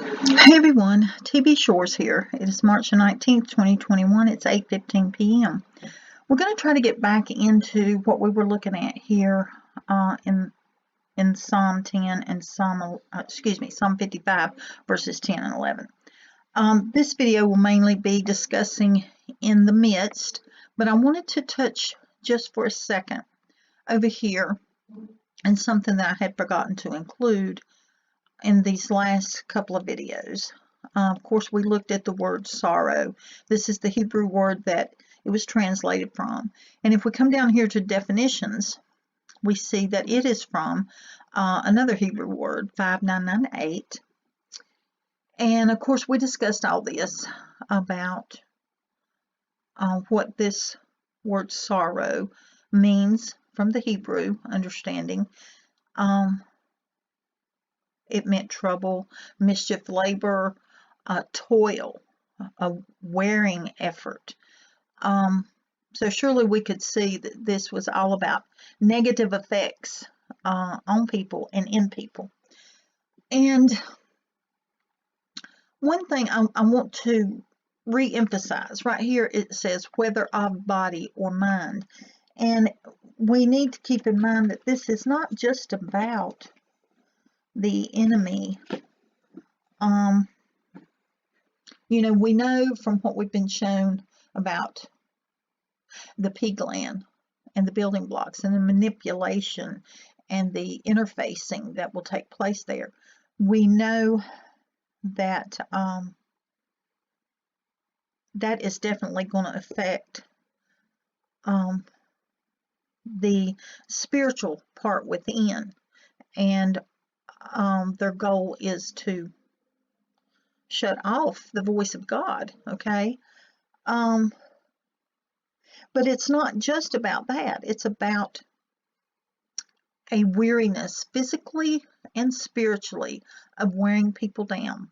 Hey everyone, TB Shores here. It is March 19th, 2021. It's 8:15 p.m. We're going to try to get back into what we were looking at here in Psalm 10 and Psalm 55 verses 10 and 11. This video will mainly be discussing in the midst, but I wanted to touch just for a second over here and something that I had forgotten to include in these last couple of videos. Of course, we looked at the word sorrow. This is the Hebrew word that it was translated from. And if we come down here to definitions, we see that it is from another Hebrew word, 5998. And of course, we discussed all this about what this word sorrow means from the Hebrew understanding. It meant trouble, mischief, labor, toil, a wearing effort. So surely we could see that this was all about negative effects on people and in people. And one thing I want to re-emphasize right here, it says whether of body or mind. And we need to keep in mind that this is not just about the enemy. We know from what we've been shown about the pig land and the building blocks and the manipulation and the interfacing that will take place there. We know that that is definitely going to affect the spiritual part within, and their goal is to shut off the voice of God, okay? But it's not just about that. It's about a weariness, physically and spiritually, of wearing people down.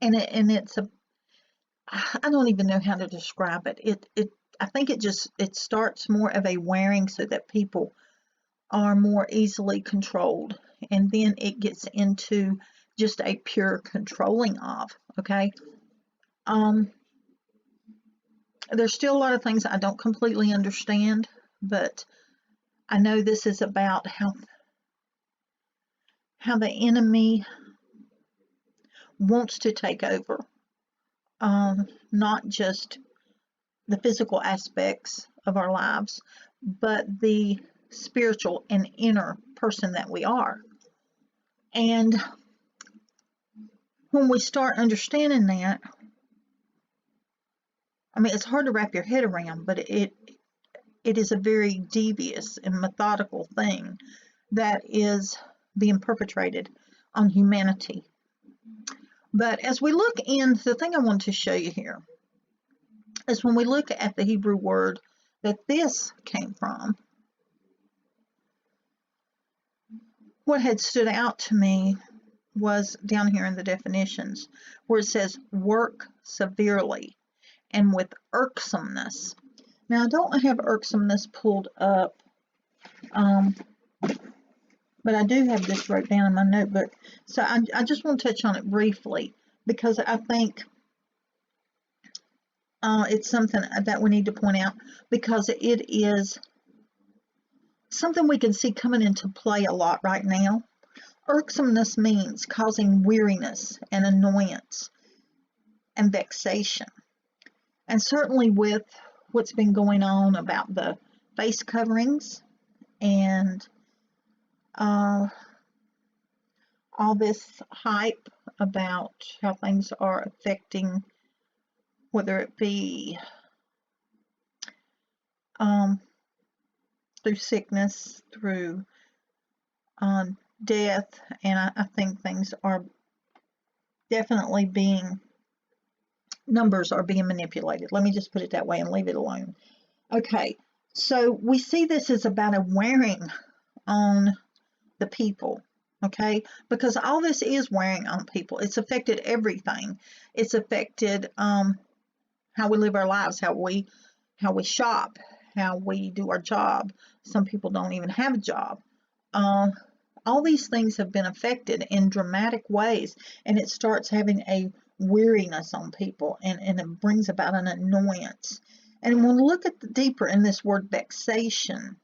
And it's I don't even know how to describe it. I think it starts more of a wearing so that people are more easily controlled, and then it gets into just a pure controlling of, okay? There's still a lot of things I don't completely understand, but I know this is about how the enemy wants to take over, not just the physical aspects of our lives, but the spiritual and inner person that we are. And when we start understanding that, I mean, it's hard to wrap your head around, but it is a very devious and methodical thing that is being perpetrated on humanity. But as we look in, the thing I want to show you here is when we look at the Hebrew word that this came from, what had stood out to me was down here in the definitions where it says work severely and with irksomeness. Now I don't have irksomeness pulled up, but I do have this wrote down in my notebook. So I just want to touch on it briefly because I think it's something that we need to point out because it is something we can see coming into play a lot right now. Irksomeness means causing weariness and annoyance and vexation. And certainly with what's been going on about the face coverings and all this hype about how things are affecting, whether it be through sickness, through death, and I think things are definitely numbers are being manipulated. Let me just put it that way and leave it alone. Okay, so we see this as about a wearing on the people, okay? Because all this is wearing on people. It's affected everything. It's affected how we live our lives, how we shop, how we do our job. Some people don't even have a job. all these things have been affected in dramatic ways, and it starts having a weariness on people, and it brings about an annoyance. And when we look at the deeper in this word vexation,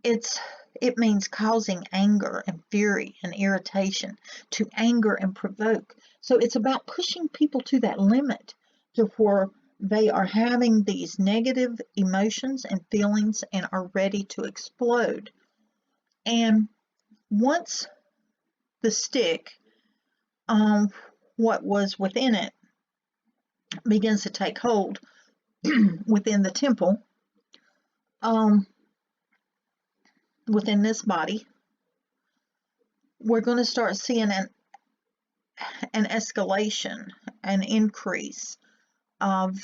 it means causing anger and fury and irritation, to anger and provoke. So it's about pushing people to that limit, to where they are having these negative emotions and feelings and are ready to explode. And once the stick, what was within it, begins to take hold within the temple, within this body, we're going to start seeing an escalation, an increase of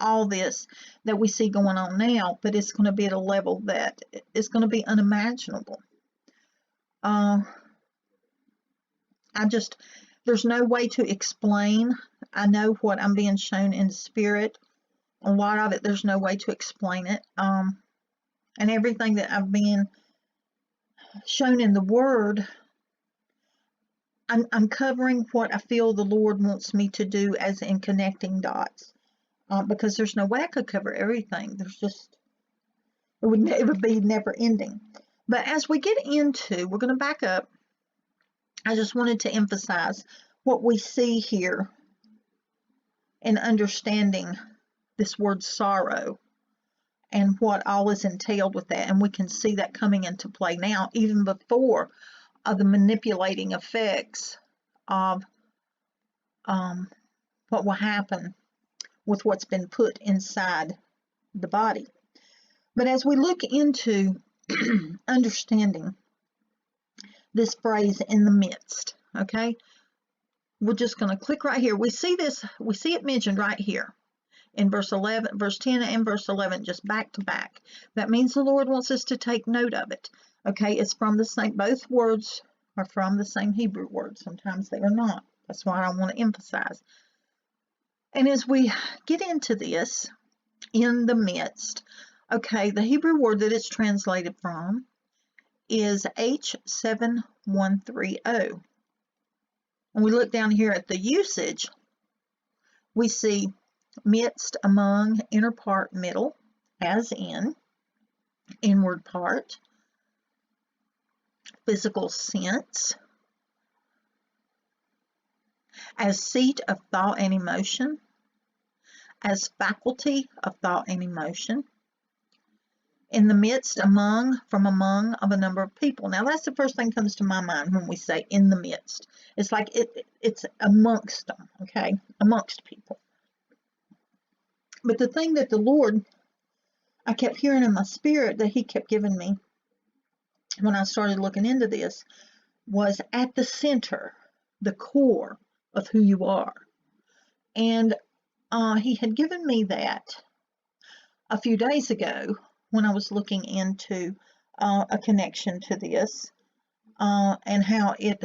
all this that we see going on now, but it's going to be at a level that is going to be unimaginable. There's no way to explain. I know what I'm being shown in the spirit. A lot of it, there's no way to explain it. And everything that I've been shown in the Word, I'm covering what I feel the Lord wants me to do, as in connecting dots, because there's no way I could cover everything. It would be never ending. But as we get into, we're going to back up. I just wanted to emphasize what we see here in understanding this word sorrow and what all is entailed with that. And we can see that coming into play now, even before the manipulating effects of what will happen with what's been put inside the body. But as we look into understanding this phrase, in the midst, okay, we're just going to click right here. We see it mentioned right here in verse 11, verse 10 and verse 11, just back to back. That means the Lord wants us to take note of it. Okay, it's from the same, both words are from the same Hebrew word. Sometimes they are not. That's why I want to emphasize. And as we get into this, in the midst, okay, the Hebrew word that it's translated from is H7130. When we look down here at the usage, we see midst, among, inner part, middle, as in, inward part, physical sense, as seat of thought and emotion, as faculty of thought and emotion, in the midst, among, from among of a number of people. Now that's the first thing that comes to my mind when we say in the midst. It's like it's amongst them, okay, amongst people. But the thing that the Lord, I kept hearing in my spirit that He kept giving me when I started looking into this, was at the center, the core of who you are. And He had given me that a few days ago when I was looking into a connection to this, and how it,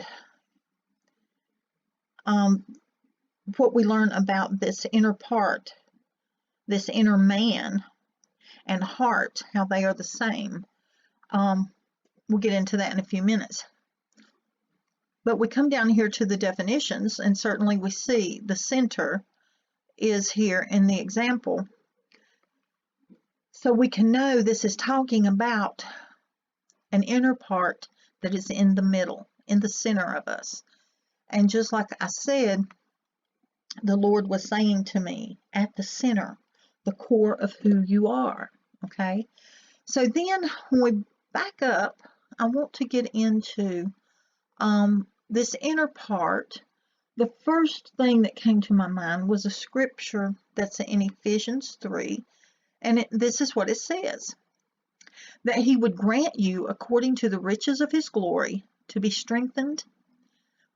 what we learn about this inner part, this inner man and heart, how they are the same. We'll get into that in a few minutes. But we come down here to the definitions, and certainly we see the center is here in the example. So we can know this is talking about an inner part that is in the middle, in the center of us. And just like I said, the Lord was saying to me, at the center, the core of who you are, okay? So then when we back up, I want to get into this inner part. The first thing that came to my mind was a scripture that's in Ephesians 3, and this is what it says, that He would grant you, according to the riches of His glory, to be strengthened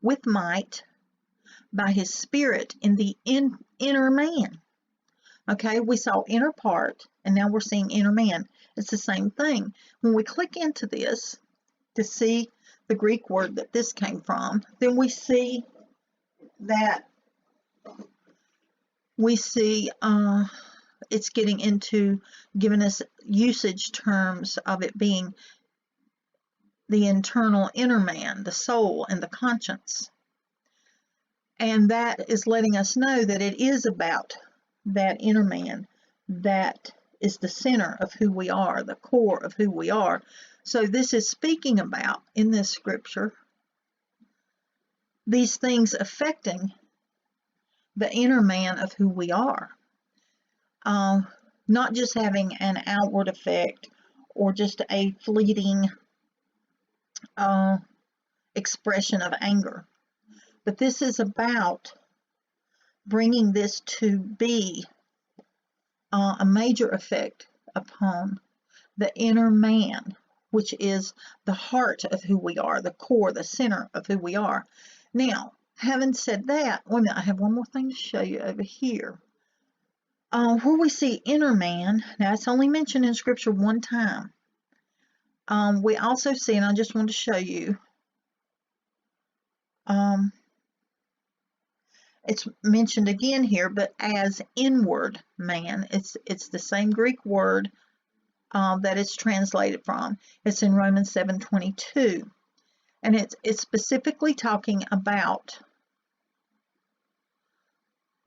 with might by His Spirit in the inner man. Okay, we saw inner part, and now we're seeing inner man. It's the same thing. When we click into this to see the Greek word that this came from, then we see that it's getting into giving us usage terms of it being the internal inner man, the soul, and the conscience. And that is letting us know that it is about that inner man that is the center of who we are, the core of who we are. So this is speaking about, in this scripture, these things affecting the inner man of who we are. Not just having an outward effect or just a fleeting expression of anger. But this is about bringing this to be a major effect upon the inner man, which is the heart of who we are, the core, the center of who we are. Now, having said that, wait a minute, I have one more thing to show you over here. Where we see inner man, now it's only mentioned in Scripture one time. We also see, and I just want to show you, it's mentioned again here, but as inward man. It's the same Greek word that it's translated from. It's in Romans 7:22, and it's specifically talking about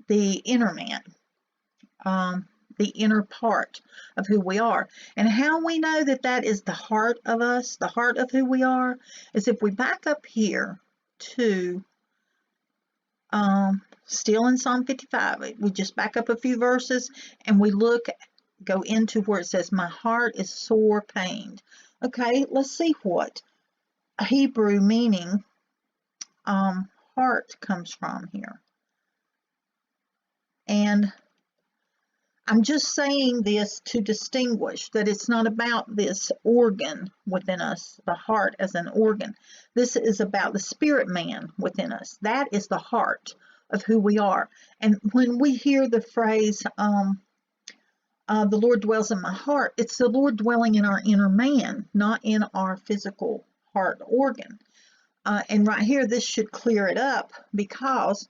the inner man, the inner part of who we are. And how we know that that is the heart of us, the heart of who we are, is if we back up here to still in Psalm 55, we just back up a few verses and we go into where it says, my heart is sore pained. Okay, let's see what a Hebrew meaning heart comes from here. And I'm just saying this to distinguish that it's not about this organ within us, the heart as an organ. This is about the spirit man within us. That is the heart of who we are. And when we hear the phrase, the Lord dwells in my heart, it's the Lord dwelling in our inner man, not in our physical heart organ. And right here, this should clear it up, because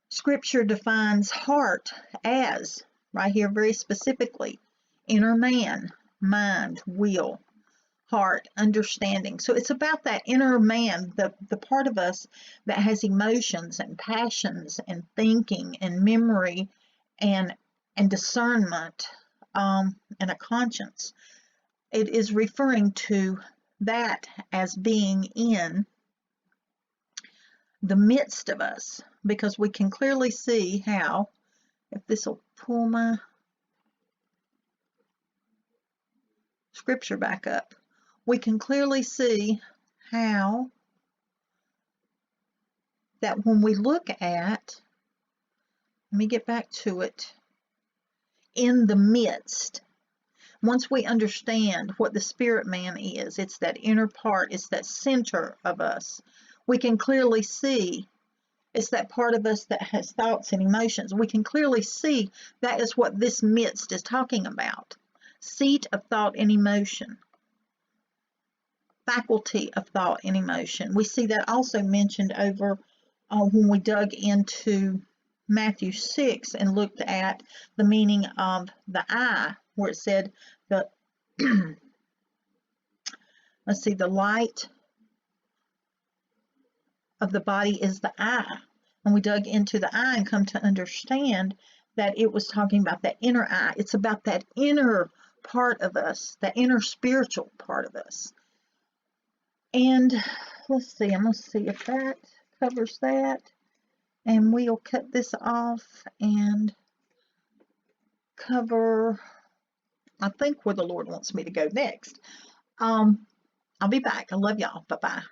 Scripture defines heart as, right here very specifically, inner man, mind, will, heart, understanding. So it's about that inner man, the part of us that has emotions and passions and thinking and memory and discernment and a conscience. It is referring to that as being in the midst of us, because we can clearly see how, if this will pull my scripture back up, we can clearly see how that when we look at, let me get back to it, in the midst, once we understand what the spirit man is, it's that inner part, it's that center of us, we can clearly see it's that part of us that has thoughts and emotions. We can clearly see that is what this midst is talking about. Seat of thought and emotion. Faculty of thought and emotion. We see that also mentioned over when we dug into Matthew 6 and looked at the meaning of the eye, where it said the let's see, the light of the body is the eye. And we dug into the eye and come to understand that it was talking about that inner eye. It's about that inner part of us, that inner spiritual part of us. And let's see, I'm going to see if that covers that. And we'll cut this off and cover, I think, where the Lord wants me to go next. I'll be back. I love y'all. Bye-bye.